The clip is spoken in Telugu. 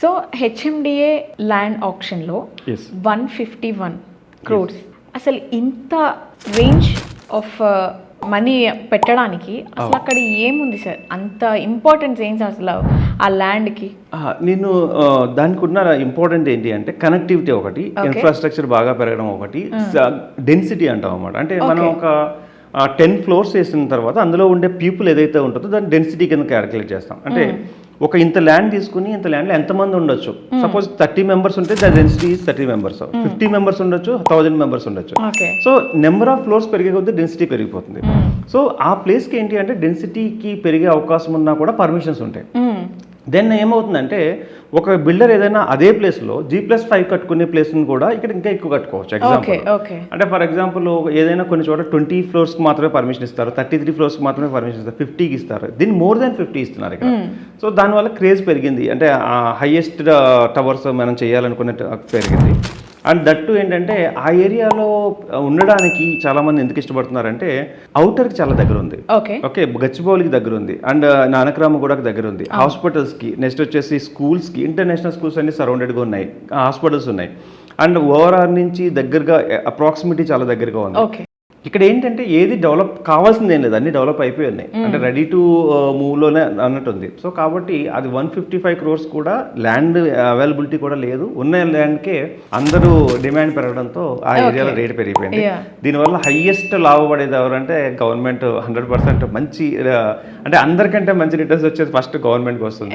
సో హెచ్ఎండిఏ ల్యాండ్ ఆప్షన్లో Yes. 151 crores అసలు ఇంత రేంజ్ ఆఫ్ మనీ పెట్టడానికి అసలు అక్కడ ఏముంది సార్, అంత ఇంపార్టెన్స్ ఏంటి అసలు ఆ ల్యాండ్కి? నేను దానికి ఉన్న ఇంపార్టెంట్ ఏంటి అంటే కనెక్టివిటీ ఒకటి, ఇన్ఫ్రాస్ట్రక్చర్ బాగా పెరగడం ఒకటి, డెన్సిటీ అంటాం అన్నమాట. అంటే మనం ఒక 10 floors వేసిన తర్వాత అందులో ఉండే పీపుల్ ఏదైతే ఉంటుందో దాన్ని డెన్సిటీ కింద క్యాలిక్యులేట్ చేస్తాం. అంటే ఒక ఇంత ల్యాండ్ తీసుకుని ఇంత ల్యాండ్లో ఎంతమంది ఉండొచ్చు, సపోజ్ 30 members ఉంటే the density is 30 members, 50 members ఉండొచ్చు, 1000 members ఉండొచ్చు. సో నెంబర్ ఆఫ్ ఫ్లోర్స్ పెరిగే కొద్దీ డెన్సిటీ పెరిగిపోతుంది. సో ఆ ప్లేస్కి ఏంటి అంటే డెన్సిటీకి పెరిగే అవకాశం ఉన్నా కూడా పర్మిషన్స్ ఉంటాయి. దెన్ ఏమవుతుందంటే ఒక బిల్డర్ ఏదైనా అదే ప్లేస్లో G+5 కట్టుకునే ప్లేస్ని కూడా ఇక్కడ ఇంకా ఎక్కువ కట్టుకోవచ్చు. ఎగ్జాంపుల్ అంటే ఫర్ ఎగ్జాంపుల్ ఏదైనా కొన్ని చోట 20 floors మాత్రమే పర్మిషన్ ఇస్తారు, 33 floors మాత్రమే పర్మిషన్ ఇస్తారు, 50కి ఇస్తారు, దీన్ని మోర్ దాన్ 50 ఇస్తున్నారు ఇక్కడ. సో దానివల్ల క్రేజ్ పెరిగింది, అంటే హైయెస్ట్ టవర్స్ మనం చేయాలనుకునే పెరిగింది. అండ్ దట్టు ఏంటంటే ఆ ఏరియాలో ఉండడానికి చాలామంది ఎందుకు ఇష్టపడుతున్నారంటే అవుటర్కి చాలా దగ్గర ఉంది. ఓకే, గచ్చిబౌలికి దగ్గర ఉంది, అండ్ నానక్రామగూడకి దగ్గర ఉంది, హాస్పిటల్స్కి, నెక్స్ట్ వచ్చేసి స్కూల్స్కి, ఇంటర్నేషనల్ స్కూల్స్ అన్ని సరౌండెడ్గా ఉన్నాయి, హాస్పిటల్స్ ఉన్నాయి, అండ్ ఓవరాల్ నుంచి దగ్గరగా ప్రాక్సిమిటీ చాలా దగ్గరగా ఉంది. ఇక్కడ ఏంటంటే ఏది డెవలప్ కావాల్సింది ఏం లేదు, అన్ని డెవలప్ అయిపోయి ఉన్నాయి, అంటే రెడీ టు మూవ్లోనే అన్నట్టు ఉంది. సో కాబట్టి అది 155 crores కూడా ల్యాండ్ అవైలబిలిటీ కూడా లేదు, ఉన్న ల్యాండ్కే అందరూ డిమాండ్ పెరగడంతో ఆ ఏరియాలో రేట్ పెరిగిపోయింది. దీనివల్ల హైయెస్ట్ లాభపడేది ఎవరంటే గవర్నమెంట్ 100% మంచి, అంటే అందరికంటే మంచి రిటర్న్స్ వచ్చేది ఫస్ట్ గవర్నమెంట్కి వస్తుంది.